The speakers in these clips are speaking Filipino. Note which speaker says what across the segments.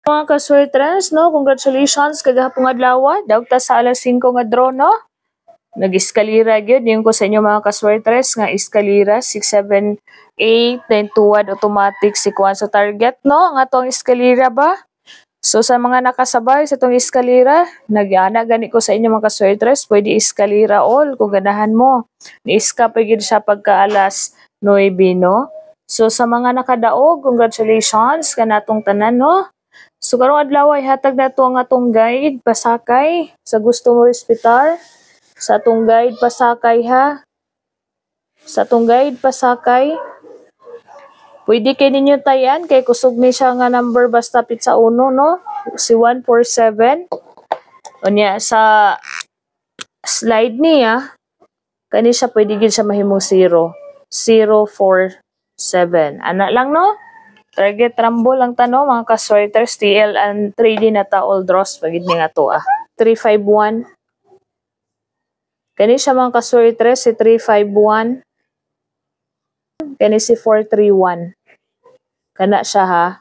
Speaker 1: Mga kaswertres, no? Congratulations kagahapong adlaw. Daog ta sa alas 5 nga draw, no? Nag-eskalira gyud yung ko sa inyo mga kaswertres nga eskalira 6 7 8 then tuwad automatic sequence sa target, no? Nga tong eskalira ba? So sa mga nakasabay sa tong eskalira, nag-ana gani ko sa inyo mga kaswertres, pwede eskalira all kung ganahan mo. Ni-iska pa gyud siya pagka alas 9, no? So sa mga nakadaog, congratulations kanatong tanan, no? So karong adlaw ay hatag nato ang atong guide pasakay sa gusto mo hospital. Sa atong guide pasakay ha. Sa atong guide pasakay. Pwede kay ninyo tayan kay kusog ni siya nga number basta pit sa uno, no? Si 147. Unya sa slide niya kani siya pwede gid siya mahimong 0. 047. Ana lang, no? Target rumble ang tanong mga kaswertres, TL and 3D na ta all draws pagid ni nga to 351. Kani siya mga kaswertres si 351. Kani si 431. Kana siya ha.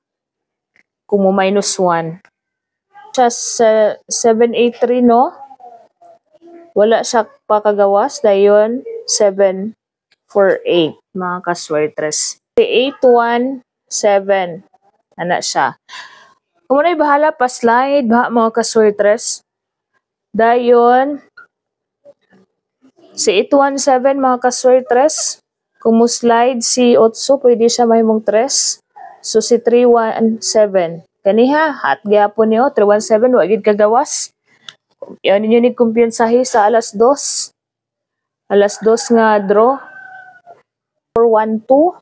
Speaker 1: Kung mo minus 1. Siya sa 783, no? Wala siya pakagawas dayon 748 mga kaswertres. Si 817 ana siya. Kung muna'y bahala pa slide ba mga kaswertres. Dayon si 817 mga kaswertres. Kung mo slide si 8 pwede siya mahimong 3. So si 317. Kaniha hat gyapon niyo 317 wa gid kagawas. Yan ninyo ni kumpiyansahi sa alas 2. Alas 2 nga draw. 412.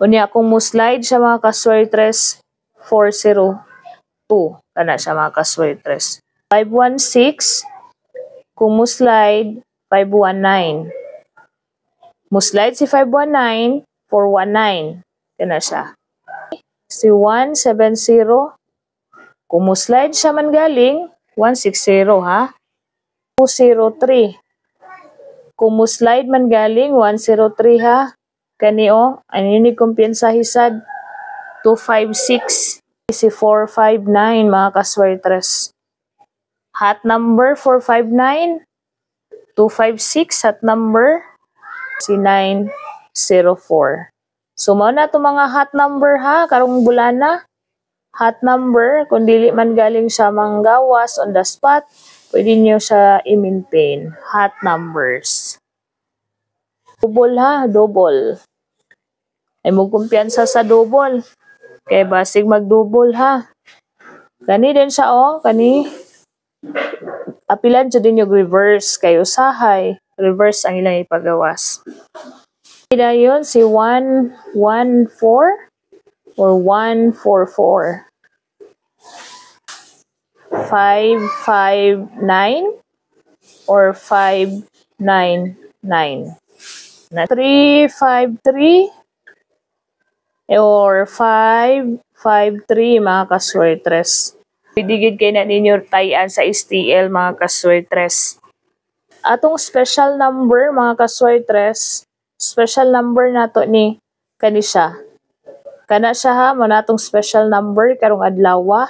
Speaker 1: Unya kung mo slide siya mga kaswertres 402. Kana siya mga kaswertres. 516. Kung mo slide 519. Mo slide si 519 419. Kana siya. Si 170. Kung mo slide siya man galing 160 ha. 203. Kung mo slide man galing 103 ha. Kani ano ni kumpiyansahi sad 256 si 459 mga kaswertres. Hot number 459 256 hot number si 904. So mao na to mga hot number ha karong bulana. Hot number kung dili man galing siya manggawas on the spot, pwede niyo siya i-maintain. Hot numbers. Double ha, double. Ay mo kumpiyansa sa double. Kay basig mag-double ha. Kani din siya kani. Apilan jud din yung reverse kay usahay. Reverse ang ilang ipagawas. Dayon si 114 or 144. 559 or 599. Na 353 or 553 mga kaswertres. Pidigid kayo na ninyo tayan sa STL mga kaswertres. Atong special number mga kaswertres, special number nato ni kanisya. Kana siya ha, mo natong special number karong adlaw.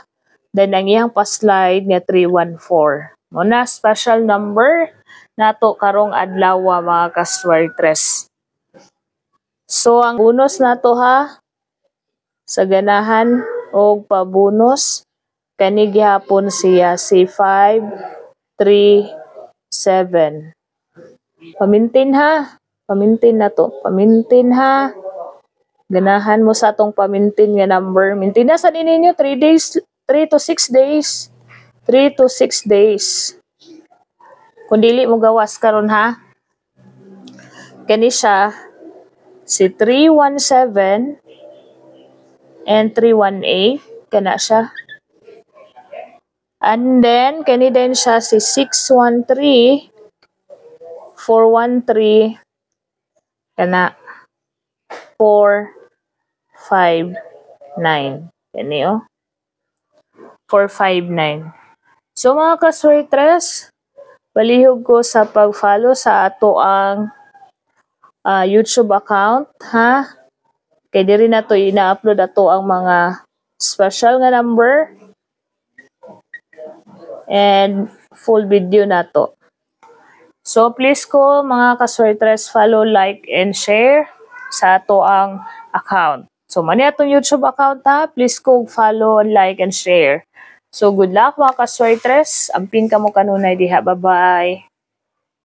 Speaker 1: Then ang iyang pa-slide nga 314. Mo na special number nato karong adlaw mga kaswertres. So ang bonus nato ha sa ganahan og pabonus kani gihapon siya si 537. Pamintin ha. Pamintin na to. Pamintin ha. Ganahan mo sa atong pamintin nga number. Mintin na sa ninyo 3 days, 3 to 6 days. 3 to 6 days. Kung dili mo gawas karon ha. Kani siya si 317 and 318 kana siya. And then kani din siya si 613 413 kana 459 kani 459. So mga kaswertres, palihog ko sa pag-follow sa ato ang YouTube account ha. Kay diri na to ina-upload ato ang mga special nga number, and full video na to. So please ko mga kaswertres, follow, like, and share sa ato ang account. So mani atong YouTube account ha, please ko follow, like, and share. So good luck mga kaswertres, amping kamo kanunay diha, bye bye.